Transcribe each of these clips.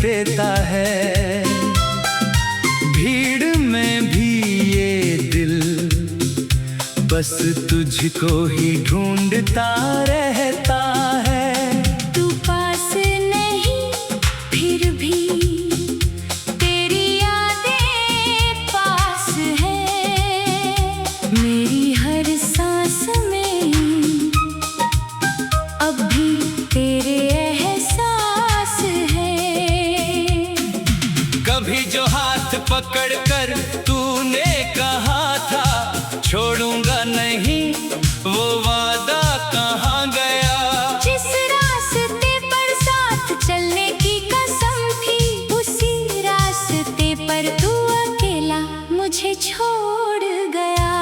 देता है। भीड़ में भी ये दिल बस तुझको ही ढूंढता रहता है। तू पास नहीं फिर भी तेरी यादें पास है। मेरी हर सांस में अब भी तेरे एहसास है। कभी जो हाथ पकड़ कर तूने कहा था छोड़ूंगा नहीं, वो वादा कहाँ गया। जिस रास्ते पर साथ चलने की कसम थी, उसी रास्ते पर तू अकेला मुझे छोड़ गया।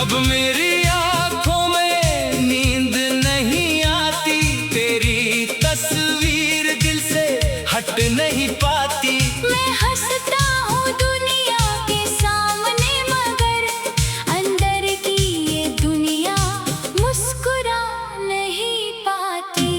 अब मेरी आँखों में नींद नहीं आती, तेरी तस्वीर दिल से हट नहीं पाती। मैं हंसता हूँ दुनिया के सामने, मगर अंदर की ये दुनिया मुस्कुरा नहीं पाती।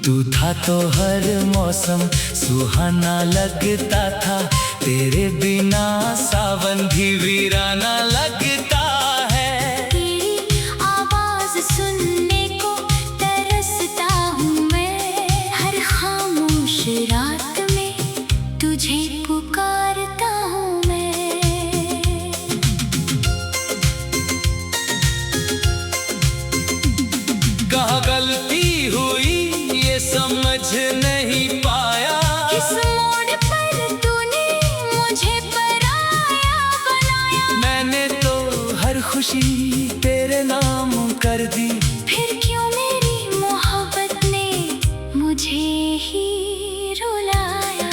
तू था तो हर मौसम सुहाना लगता था, तेरे बिना सावन भी वीराना लगता है। तेरी आवाज सुनने को तरसता हूँ मैं, हर खामोश रात में तुझे पुकारता हूँ मैं। कहाँ गलती हुई ये समझ नहीं पाया। किस मोड़ पर तूने मुझे पराया बनाया। मैंने तो हर खुशी तेरे नाम कर दी, फिर क्यों मेरी मोहब्बत ने मुझे ही रुलाया।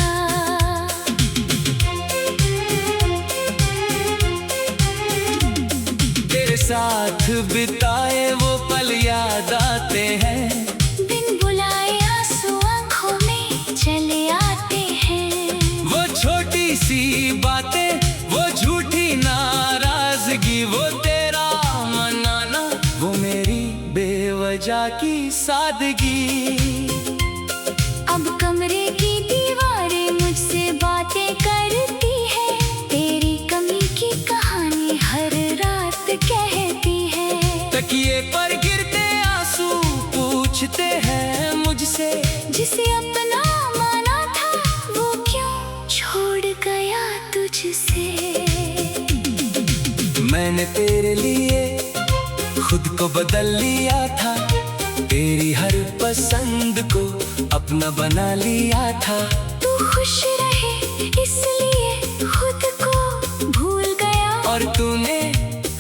तेरे साथ बिताए वो पल याद आते हैं। बिन बुलाए आंसू आंखों में चले आते हैं। वो छोटी सी बातें, वो झूठी नाराजगी, वो तेरा मनाना, वो मेरी बेवजह की सादगी। अब कमरे की दीवारें मुझसे बातें करती है, तेरी कमी की कहानी हर रात कहती है। तकिए पर गिरते आंसू पूछते हैं मुझसे, जिसे अपना माना था वो क्यों छोड़ गया तुझसे। मैंने तेरे लिए खुद को बदल लिया था, तेरी हर पसंद को अपना बना लिया था। तू खुश रहे इसलिए खुद को भूल गया, और तूने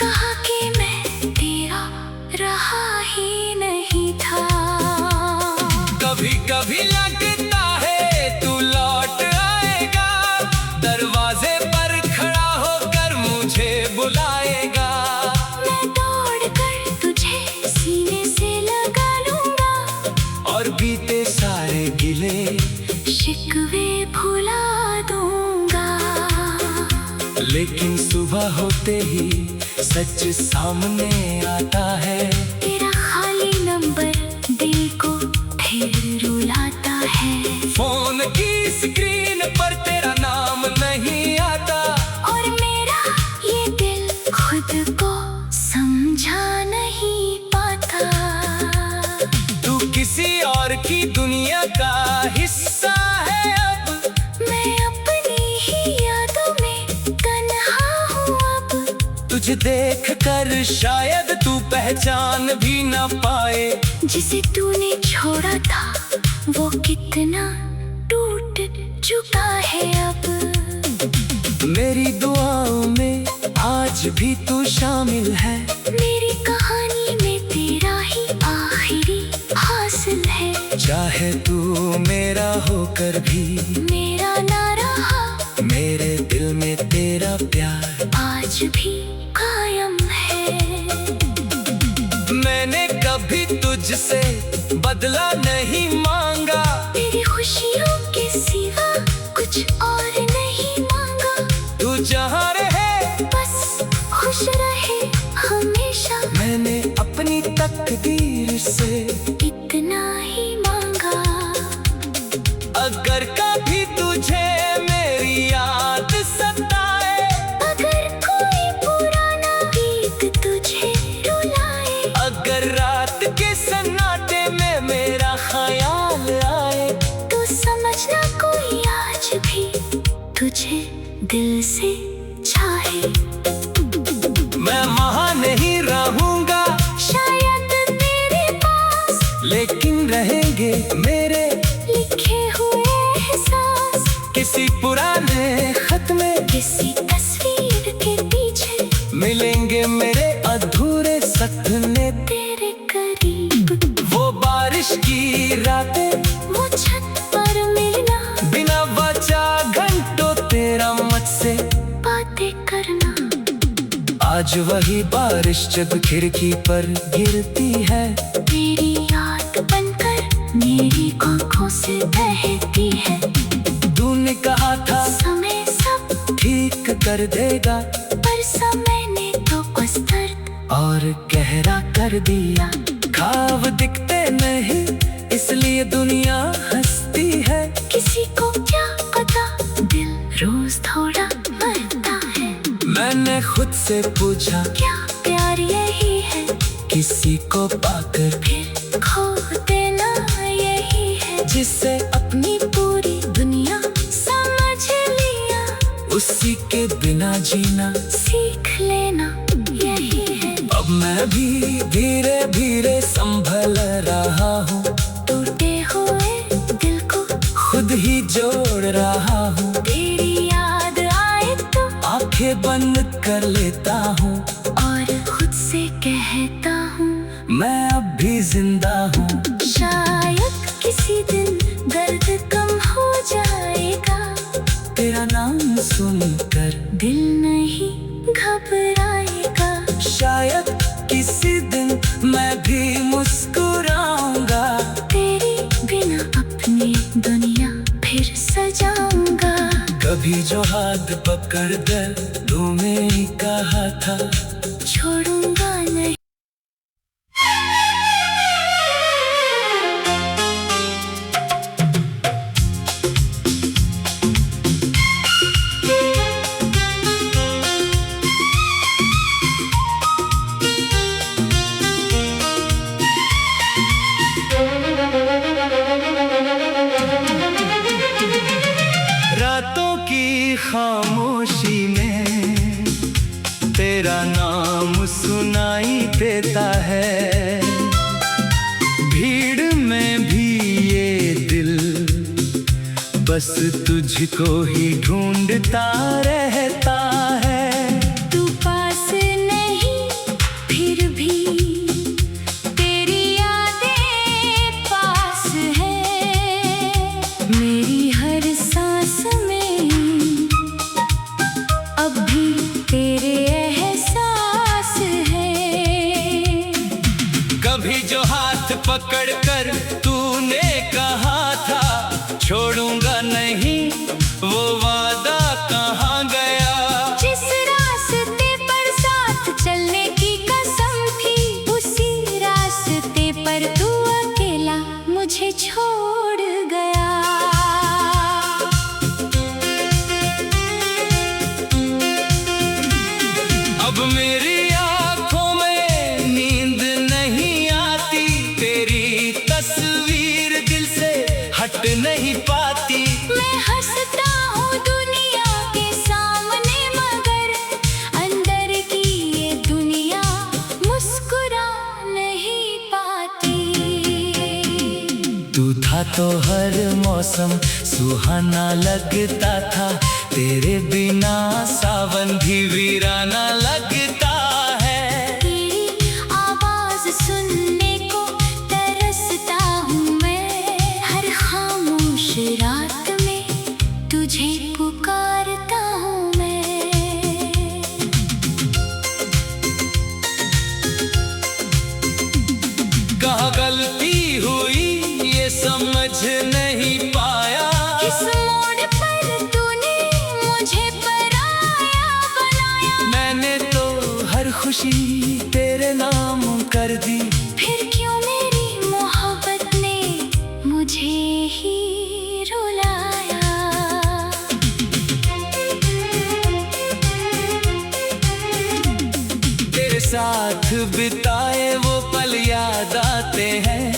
कहा कि मैं तेरा रहा ही नहीं था। कभी कभी लगता है तू लौट आएगा, दरवाजे पर खड़ा होकर मुझे बुलाएगा। मैं दौड़ कर तुझे सीने से लगा लूंगा, और बीते सारे गिले शिकवे भुला दूंगा। लेकिन सुबह होते ही सच सामने आता है। तेरा खाली नंबर दिल को फिर रुलाता है। फोन की स्क्रीन पर तेरा नाम नहीं आता, और मेरा ये दिल खुद को समझा नहीं पाता। तू किसी और की दुनिया का हिस्सा है अब, मैं अपनी ही यादों में तन्हा हूँ अब। तुझे देख कर शायद तू पहचान भी ना पाए। जिसे तूने छोड़ा था वो कितना टूट चुका है अब। मेरी दुआओं में आज भी तू शामिल है, मेरी कहानी में तेरा ही आखिरी हासिल है। चाहे तू मेरा होकर भी मेरा ना रहा, मेरे दिल में तेरा प्यार आज भी कायम है। मैंने कभी तुझसे बदला नहीं मांगा, तेरी खुशियों के सिवा कुछ और नहीं मांगा। तू जहाँ रहे बस खुश रहे हमेशा। मैंने तकदीर से इतना ही मांगा। अगर कभी तुझे मेरी याद सताए, अगर कोई पुराना गीत तुझे रुलाए, अगर रात के सन्नाटे में मेरा ख्याल आए, तो समझना कोई आज भी तुझे दिल से चाहे। मैं वहाँ नहीं रहूंगा शायद तेरे पास, लेकिन रहेंगे मेरे लिखे हुए एहसास, किसी पुराने खत में, किसी तस्वीर के पीछे मिलेंगे मेरे अधूरे सपने तेरे करीब। वो बारिश की रातें, वो छत पर मिलना, बिना वजह घंटों तेरा मुझसे बातें करना। आज वही बारिश जब खिड़की पर गिरती है, तेरी याद बनकर मेरी आंखों से बहती है। तूने कहा था समय सब ठीक कर देगा, पर समय ने तो बस दर्द और गहरा कर दिया। ख्वाब दिखते नहीं इसलिए दुनिया हंसती है, किसी को क्या पता दिल रोज थोड़ा मरता है। मैंने खुद से पूछा क्या प्यार यही है, किसी को पाकर फिर खो देना यही है। जिसे अपनी पूरी दुनिया समझ लिया, उसी के बिना जीना सीख लेना यही है। अब मैं भी धीरे धीरे संभल रहा हूँ, टूटे हुए दिल को खुद ही जोड़ रहा हूँ। तेरी याद आए तो आंखें बंद कर लेता हूँ और खुद से कहता हूँ मैं अब भी जिंदा हूँ। शायद किसी दिन दर्द कम हो जाएगा, तेरा नाम सुनकर दिल नहीं घबराएगा। शायद किसी दिन मैं भी मुस्कुराऊंगा, तेरे बिना अपनी दुनिया फिर सजाऊंगा। कभी जो हाथ पकड़ कर तुम्हें कहा था छोड़ूंगा नहीं। रातों की खामोशी में तेरा नाम सुनाई देता है, भीड़ में भी ये दिल बस तुझको ही ढूंढता रहता है। तू पास नहीं फिर भी तेरी यादें पास है, मेरी हर सांस में अब भी तेरे एहसास है। कभी जो हाथ पकड़ कर तूने कहा था छोड़ूंगा नहीं, वो वादा कहाँ गया। जिस रास्ते पर साथ चलने की कसम थी, उसी रास्ते पर तू अकेला मुझे छोड़ गया। अब मेरी आंखों में नींद नहीं आती, तेरी तस्वीर दिल से हट नहीं पाती। मैं हंसता हूँ दुनिया के सामने, मगर अंदर की ये दुनिया मुस्कुरा नहीं पाती। तू था तो हर मौसम सुहाना लगता था, तेरे बिना सावन भी वीराना लगता है। तेरी आवाज सुनने को तरसता हूँ मैं, हर खामोश रात में तुझे पुकारता हूँ मैं। कहाँ गलती हुई ये समझ नहीं पाया, किस मोड़ पर तूने मुझे पराया बनाया। मैंने तो हर खुशी तेरे नाम कर दी। फिर बिताए वो पल याद आते हैं।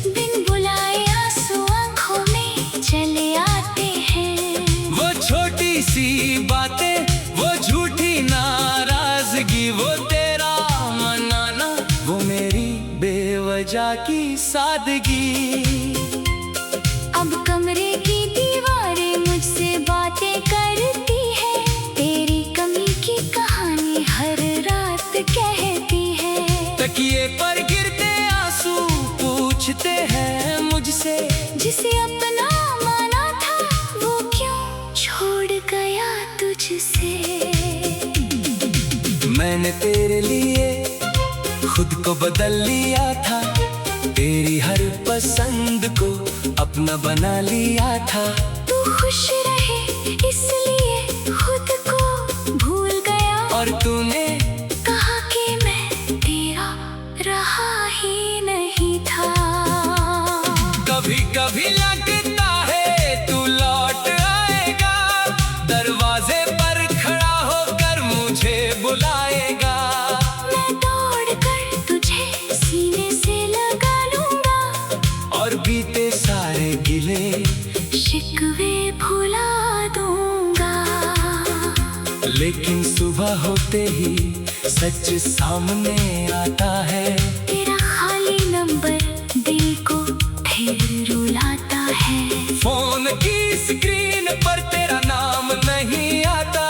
बिन बुलाए आंसू आंखों में चले आते हैं। वो छोटी सी बातें, वो झूठी नाराजगी, वो तेरा मनाना, वो मेरी बेवजह की सादगी। अब कमरे की दीवारें मुझसे बातें करती है। तेरी कमी की कहानी हर रात कहती है। तकिए पर गिरते आंसू पूछते हैं मुझसे, जिसे अपना माना था वो क्यों छोड़ गया तुझसे। मैंने तेरे लिए खुद को बदल लिया था, तेरी हर पसंद को अपना बना लिया था। तू खुश रहे इसलिए खुद को भूल गया, और तूने कहा कि मैं तेरा रहा ही नहीं था। कभी कभी लगता है तू लौट आएगा, दरवाजे पर खड़ा होकर मुझे बुलाएगा। मैं दौड़ कर तुझे सीने से लगा लूंगा, और बीते सारे गिले शिकवे भुला दूंगा। लेकिन सुबह होते ही सच सामने आता है। तेरा खाली नंबर दिल को फिर रुलाता है। फोन की स्क्रीन पर तेरा नाम नहीं आता,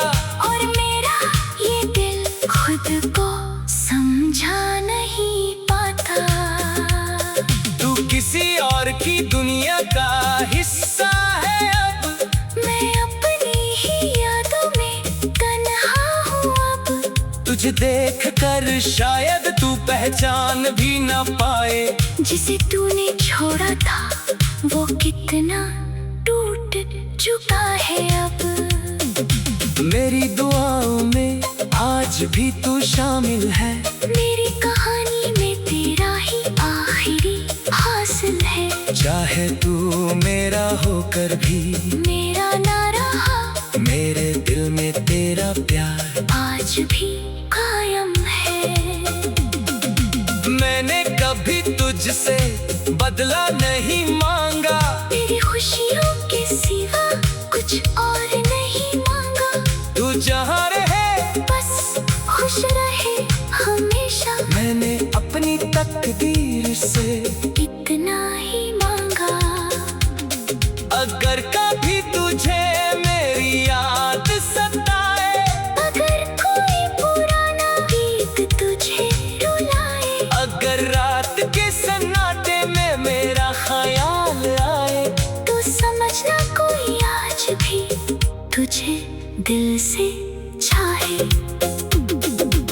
और मेरा ये दिल खुद को समझा नहीं पाता। तू किसी और की दुनिया का हिस्सा है अब, मैं अपनी ही यादों में तन्हा हूँ अब। तुझे देख कर शायद तू पहचान भी ना पाए। जिसे तूने छोड़ा था वो कितना टूट चुका है अब। मेरी दुआओं में आज भी तू शामिल है। मेरी कहानी में तेरा ही आखिरी हासिल है। चाहे तू मेरा होकर भी मेरा ना रहा, मेरे दिल में तेरा प्यार आज भी कायम है। मैंने कभी तुझसे बदला नहीं मांगा, तेरी खुशियों के सिवा कुछ और नहीं मांगा। तू जहाँ रहे बस खुश रहे हमेशा, मैंने अपनी तकदीर से इतना ही मांगा। अगर कभी तुझे मेरी याद सताए, अगर कोई पुराना गीत तुझे रुलाए, अगर रात के सन्नाटे में मेरा ख्याल आए, तो समझना कोई आज भी तुझे दिल से चाहे।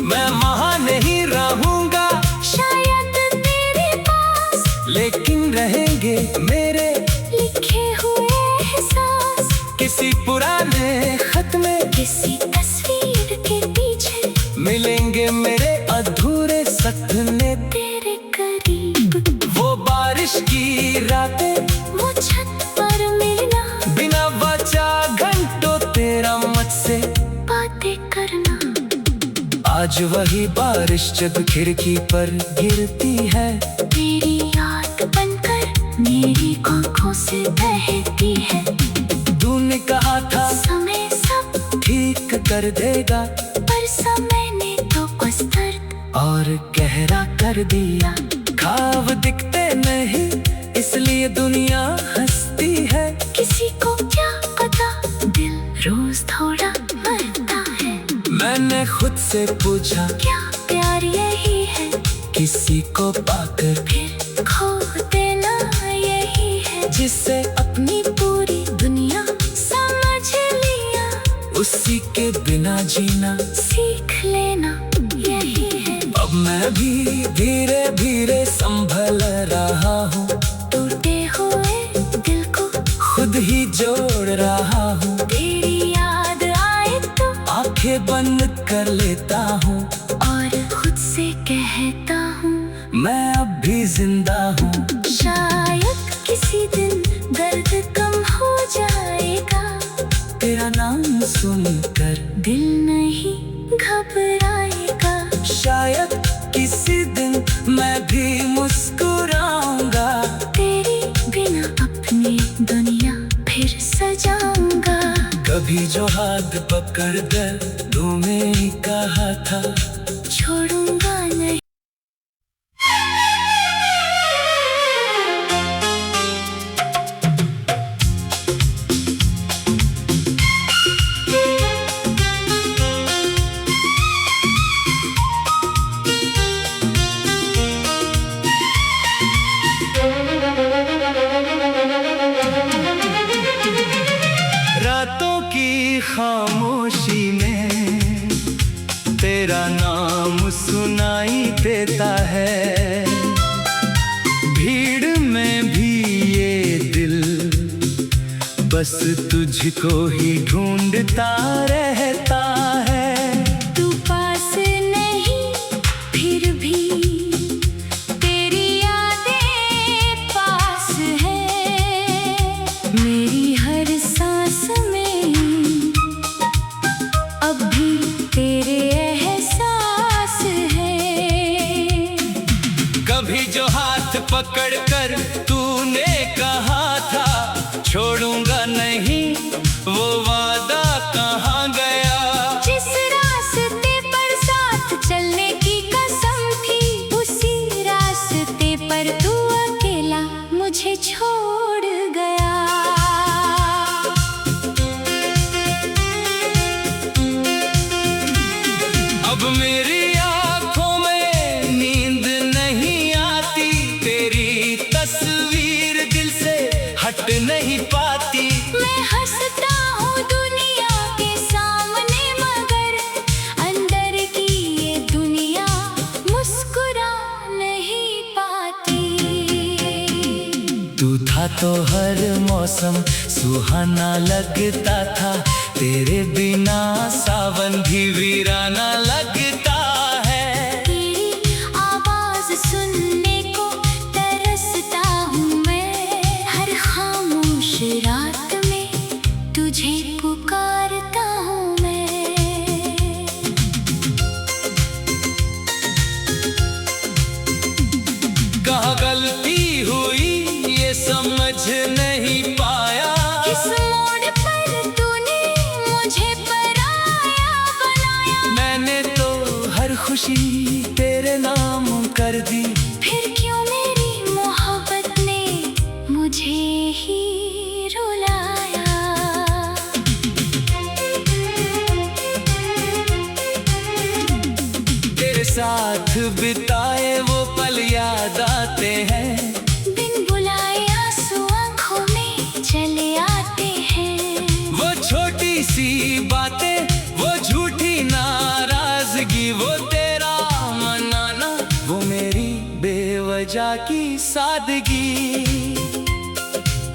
मैं वहाँ नहीं रहूंगा शायद तेरे पास, लेकिन रहेंगे मेरे लिखे हुए एहसास। किसी पुराने खत में, किसी तस्वीर के पीछे मिलेंगे मेरे अधूरे सपने। तेरे करीब वो बारिश की रातें, वो छत पर मिलना, बिना वजह घंटों तेरा मुझसे बातें करना। आज वही बारिश जब खिड़की पर गिरती है, तेरी याद बनकर मेरी आंखों से बहती है। तूने कहा था समय सब ठीक कर देगा, पर समय ने तो बस दर्द और गहरा कर दिया। ख्वाब दिखते नहीं इसलिए दुनिया हंसती है। किसी को क्या पता दिल रोज थोड़ा मरता है। मैंने खुद से पूछा क्या प्यार यही है, किसी को पाकर फिर खो देना यही है। जिससे अपनी पूरी दुनिया समझ लिया, उसी के बिना जीना सीख लेना यही है। अब मैं भी धीरे धीरे संभल रहा हूँ, टूटे हुए दिल को खुद ही जोड़ रहा हूँ। तेरी याद आए तो आंखें बंद कर लेता हूँ, और खुद से कहता हूँ मैं अब भी जिंदा हूँ। शायद किसी दिन दर्द कम हो जाएगा, तेरा नाम सुनकर दिल नहीं घबराएगा। शायद किसी कभी जो हाथ पकड़ कर तुम्हें कहा था छोड़ूंगा नहीं। रातों की खामोशी में तेरा नाम सुनाई देता है, भीड़ में भी ये दिल बस तुझको ही ढूंढता रहता है। तू पास नहीं फिर भी तेरी यादें पास है, मेरी हर सांस में अब भी तेरे एहसास है। कभी जो हाथ पकड़ कर तूने कहा था छोड़ूंगा नहीं, वो वादा कहाँ गया? जिस रास्ते पर साथ चलने की कसम थी, उसी रास्ते पर तू अकेला मुझे छोड़ गया। अब मेरी आंखों में नींद नहीं आती, तेरी तस्वीर दिल से हट नहीं पाती। मैं हंसता हूँ दुनिया के सामने, मगर अंदर की ये दुनिया मुस्कुरा नहीं पाती। तू था तो हर मौसम सुहाना लगता था, तेरे बिना सावन भी वीराना लगता है। तेरी आवाज सुनने को तरसता हूँ मैं, हर खामोश रात में तुझे पुकारता हूँ मैं। कहाँ गलती हुई ये समझ नहीं पाया, किस मोड़ पर तूने मुझे पराया बनाया। मैंने तो हर खुशी तेरे नाम कर दी, फिर क्यों मेरी मोहब्बत ने मुझे ही रुलाया। तेरे साथ बिताए वो पल याद आते हैं, बिन बुलाए आंसू आंखों में चले आते हैं। वो छोटी सी बातें, वो झूठी नाराजगी, वो तेरा मनाना, वो मेरी बेवजह की सादगी।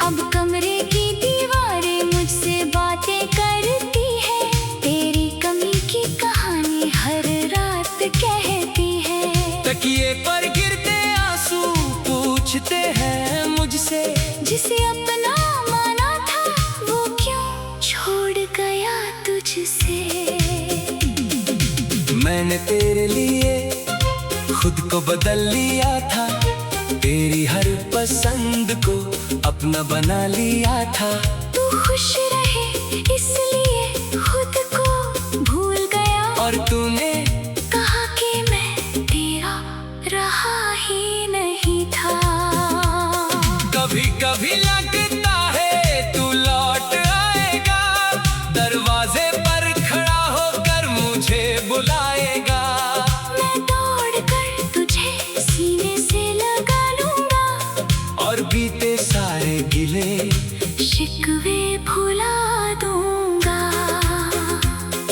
अब कमरे की दीवारें मुझसे बातें करती है, तेरी कमी की कहानी हर रात कहती है। तकिए पर गिरते आंसू पूछते हैं मुझसे, जिसे अपना माना था वो क्यों छोड़ गया तुझसे। मैंने तेरे लिए खुद को बदल लिया था, तेरी हर पसंद को अपना बना लिया था। तू खुश रहे इसलिए खुद को भूल गया, और तूने कहा कि मैं तेरा रहा ही नहीं था। कभी कभी लगता है तू लौट आएगा, दरवाजे पर खड़ा होकर मुझे बुलाएगा। मैं दौड़ कर तुझे सीने से लगा लूंगा, और बीते सारे गिले शिकवे भुला दूंगा।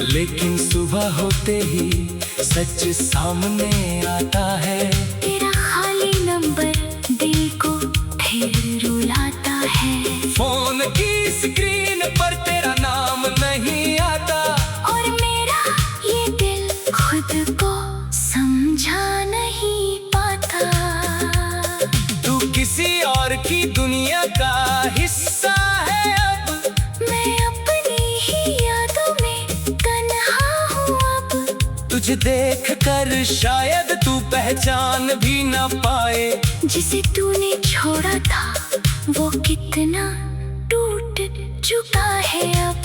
लेकिन सुबह होते ही सच सामने आता है, तेरा खाली नंबर दिल को फिर रुलाता है। फोन की स्क्रीन पर तेरा नाम नहीं आता, और मेरा ये दिल खुद को समझा नहीं पाता। तू किसी और की दुनिया का हिस्सा है अब, मैं अपनी ही यादों में तन्हा हूँ अब। तुझे देख कर शायद तू पहचान भी न पाए, जिसे तूने छोड़ा था वो कितना टूट चुका है अब।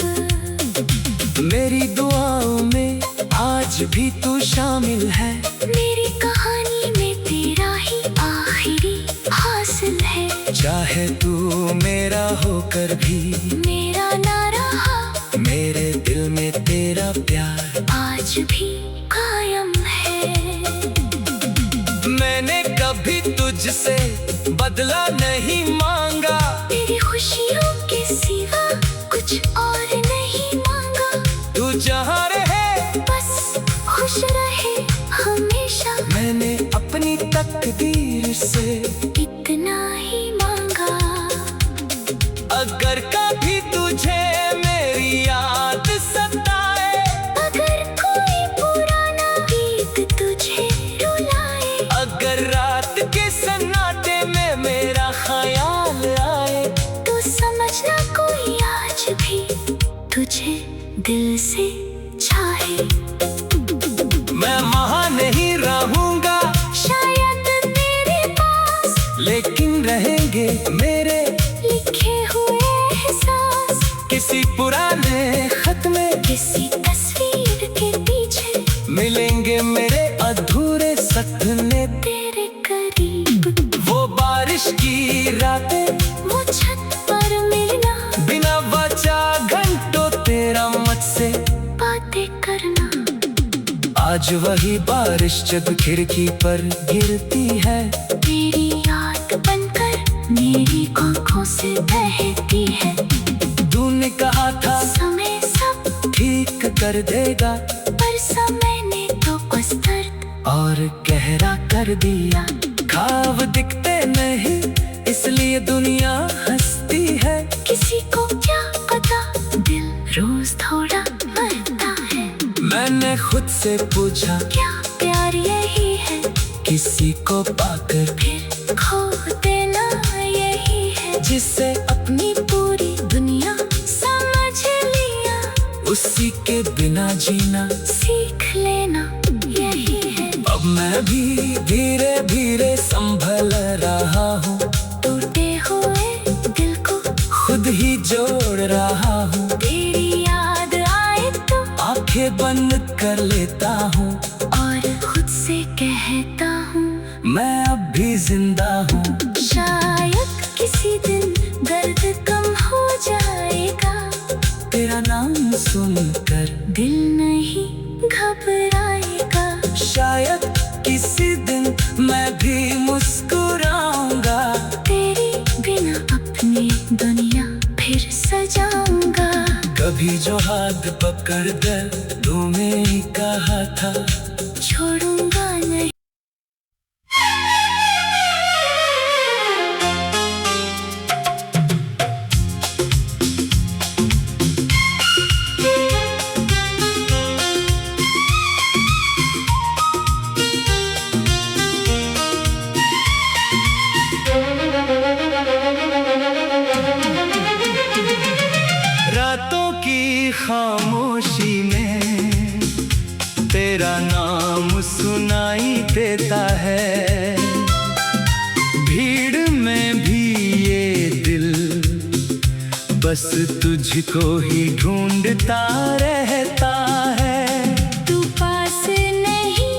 मेरी दुआओं में आज भी तू शामिल है। मेरी कहानी में तेरा ही आखिरी हासिल है। चाहे तू मेरा होकर भी मेरा ना रहा, मेरे दिल में तेरा प्यार आज भी कायम है। मैंने कभी तुझसे बदला नहीं मांगा, तेरी खुशियों के सिवा कुछ और नहीं मांगा। तू जहाँ रहे बस खुश रहे हमेशा, मैंने अपनी तकदीर से इतना ही मांगा। अगर कभी तुझे मेरी याद सताए, अगर कोई पुराना गीत तुझे रुलाए, अगर रात के सन्नाटे में मेरा ख्याल आए, तो समझना कोई आज भी तुझे दिल से चाहे। मैं वहाँ नहीं रहूंगा शायद तेरे पास, लेकिन रहेंगे मेरे लिखे हुए एहसास। किसी पुराने खत में, किसी तस्वीर के पीछे मिलेंगे मेरे अधूरे सपने। तेरे करीब वो बारिश की रातें, वो छत पर मिलना, बिना वजह घंटों तेरा मुझसे बातें करना। आज वही बारिश जब खिड़की पर गिरती है, तेरी याद बनकर मेरी आंखों से बहती है। तूने कहा था समय सब ठीक कर देगा, पर समय ने तो बस दर्द और गहरा कर दिया। ख्वाब दिखते नहीं इसलिए दुनिया हंसती है। किसी को क्या पता दिल रोज थोड़ा मरता है। मैंने खुद से पूछा क्या प्यार यही है, किसी को पाकर फिर खो देना यही है। जिससे अपनी पूरी दुनिया समझ लिया, उसी के बिना जीना सीख लेना यही है। अब मैं भी धीरे धीरे संभल रहा हूँ, टूटे हुए दिल को खुद ही जोड़ रहा हूँ। तेरी याद आए तो आंखें बंद कर लेता हूँ और खुद से कहता हूँ, मैं अब भी जिंदा हूँ। शायद किसी दिन दर्द कम हो जाएगा, तेरा नाम सुनकर दिल नहीं घबराएगा। शायद किसी दिन मैं भी मुस्कुराऊंगा, तेरे बिना अपनी दुनिया फिर सजाऊंगा। कभी जो हाथ पकड़ कर तुम्हें कहा था छोड़ूंगा नहीं। रातों की खामोशी में तेरा नाम सुनाई देता है। भीड़ में भी ये दिल बस तुझको ही ढूंढता रहता है। तू पास नहीं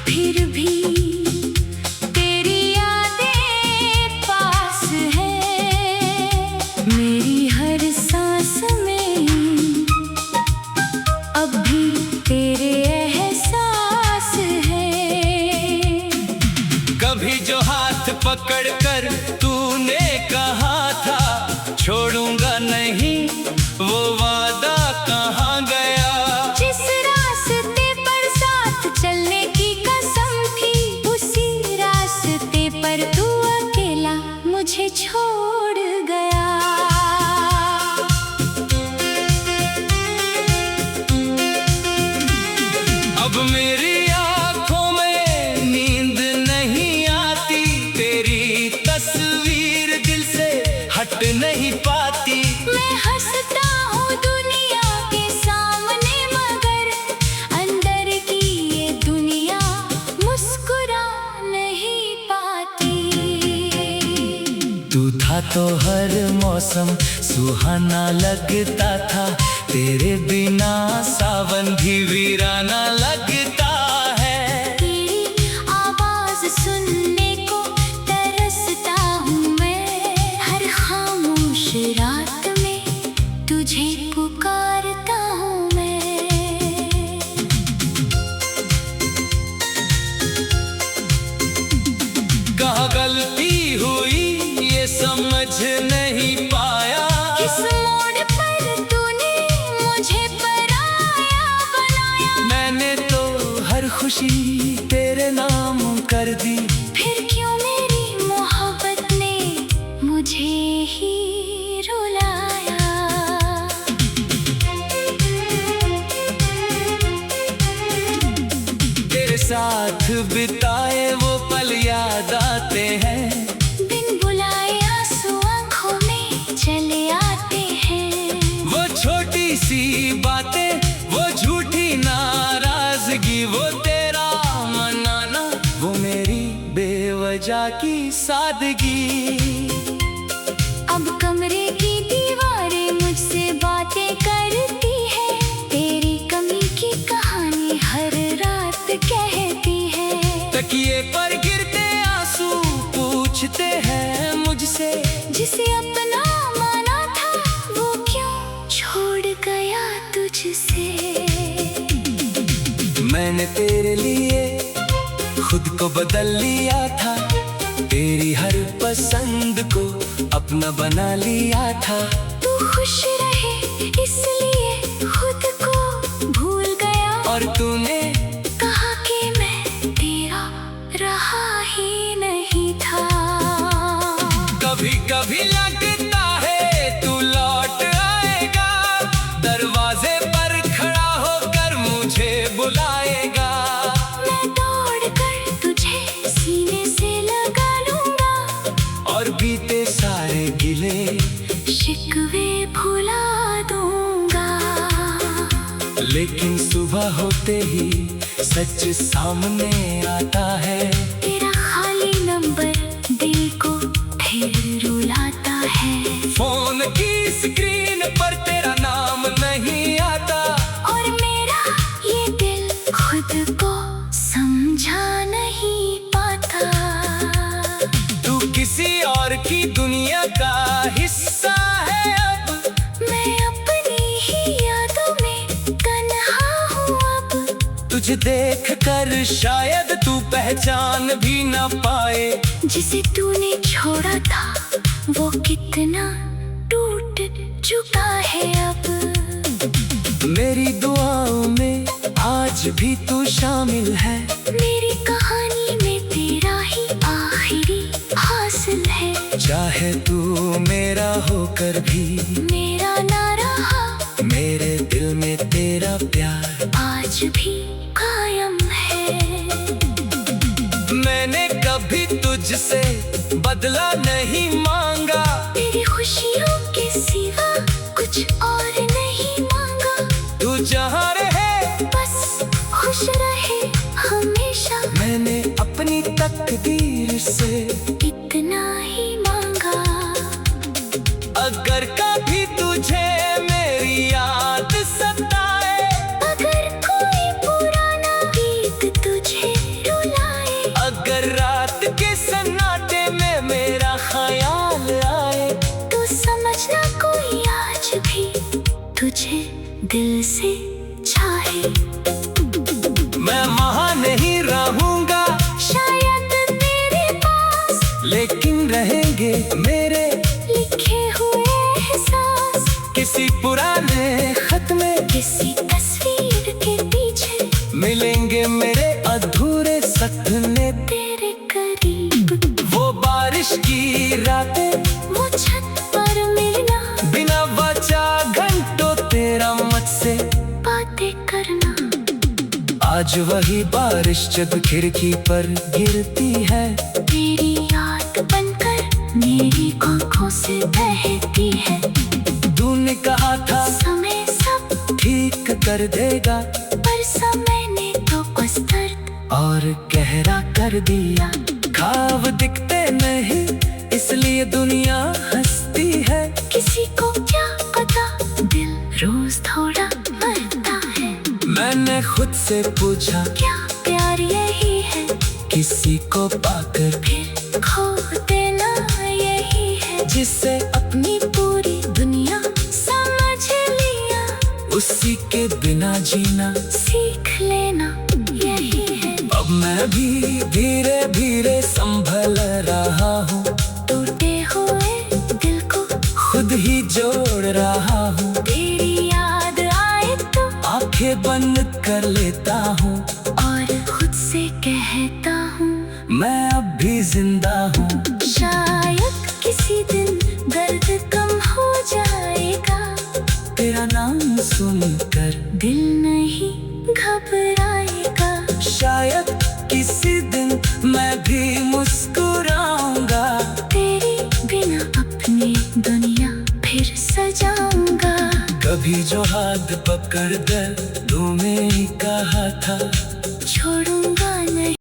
फिर भी तेरी यादें पास है। मेरी हर सांस में अब भी तेरे एहसास है। कभी जो हाथ पकड़ कर तूने कहा था छोड़ूंगा नहीं, वो वादा कहाँ गया। जिस रास्ते पर साथ चलने की कसम थी, उसी रास्ते पर तू अकेला मुझे छोड़ गया। अब मेरी आंखों में नींद नहीं आती, तेरी तस्वीर दिल से हट नहीं पाती। मैं हंसता हूँ दुनिया के सामने, मगर अंदर की ये दुनिया मुस्कुरा नहीं पाती। तू था तो हर मौसम सुहाना लगता था, तेरे बिना सावन भी वीराना लगता है। तेरी आवाज सुनने को तरसता हूँ मैं, हर खामोश रात में तुझे पुकारता हूँ मैं। कहाँ गलती हुई ये समझ नहीं पाया, किस मोड़ पर तूने मुझे पराया बनाया। मैंने तो हर खुशी तेरे नाम कर दी, फिर क्यों मेरी मोहब्बत ने मुझे ही रुलाया। तेरे साथ बिताए वो पल याद आते हैं, बिन बुलाए आंसू आंखों में चले आते हैं। वो छोटी सी बातें, वो झूठी नाराजगी, वो तेरा मनाना, वो मेरी बेवजह की सादगी। अब कमरे की दीवारें मुझसे बातें करती है, तेरी कमी की कहानी हर रात कहती है। तकिए पर गिरते आंसू पूछते हैं मुझसे, जिसे अपना माना था वो क्यों छोड़ गया तुझसे। मैंने तेरे लिए खुद को बदल लिया था, तेरी हर पसंद को अपना बना लिया था। तू खुश रहे इसलिए खुद को भूल गया, और तूने कहा कि मैं तेरा रहा ही नहीं था। कभी कभी लगता है तू लौट आएगा, दरवाजे पर खड़ा होकर मुझे बुलाएगा। मैं दौड़ कर तुझे सीने से लगा लूंगा, और बीते सारे गिले शिकवे भुला दूंगा। लेकिन सुबह होते ही सच सामने आता है, तेरा खाली नंबर दिल को फिर रुलाता है। फोन की स्क्रीन पर तेरा नाम नहीं आता, और मेरा ये दिल खुद को समझा नहीं पाता। तू किसी और की दुनिया का हिस्सा है अब, मैं अपनी ही यादों में तन्हा हूँ अब। तुझे देख कर शायद तू पहचान भी ना पाए, जिसे तूने छोड़ा था वो कितना टूट चुका है अब। मेरी दुआओं में आज भी तू शामिल है, मेरी कहानी में तेरा ही आखिरी हासिल है। चाहे तू मेरा होकर भी मेरा ना रहा, मेरे दिल में तेरा प्यार आज भी कायम है। मैंने कभी तुझसे बदला नहीं मांगा, तेरी खुशियों के सिवा कुछ और नहीं मांगा। तू जहाँ रहे बस खुश रहे हमेशा, मैंने अपनी तकदीर से इतना ही मांगा। अगर कभी तुझे मेरी याद सताए, अगर कोई पुराना गीत तुझे रुलाए, अगर रात के सन्नाटे में मेरा ख्याल आए, तो समझना कोई आज भी तुझे दिल से चाहे। मैं वहाँ नहीं रहूंगा शायद तेरे पास, लेकिन रहेंगे मेरे लिखे हुए एहसास। किसी पुराने खत में, किसी तस्वीर के पीछे मिलेंगे मेरे अधूरे सपने। तेरे करीब वो बारिश की रातें, वो छत पर मिलना, बिना वजह घंटों तेरा मुझसे बातें करना। आज वही बारिश जब खिड़की पर गिरती है, तेरी याद बनकर मेरी आंखों से बहती है। तूने कहा था समय सब ठीक कर देगा, पर समय ने तो बस दर्द और गहरा कर दिया। ख्वाब दिखते नहीं इसलिए दुनिया हंसती है, किसी को क्या पता दिल रोज थोड़ा खुद से पूछा, क्या प्यार यही है? किसी को पाकर फिर खो देना यही है। जिसे अपनी पूरी दुनिया समझ लिया, उसी के बिना जीना सीख लेना यही है। अब मैं भी धीरे धीरे संभल रहा हूँ, टूटे हुए दिल को खुद ही जोड़ रहा हूँ। तेरी याद आए तो आंखें बंद कर लेता हूँ और खुद से कहता हूँ, मैं अब भी जिंदा हूँ। शायद किसी दिन दर्द कम हो जाएगा, तेरा नाम सुनकर दिल नहीं घबराएगा। शायद किसी दिन मैं भी मुस्कुराऊंगा, तेरे बिना अपनी दुनिया फिर सजाऊंगा। कभी जो हाथ पकड़ कर तुम्हें ही कहा था,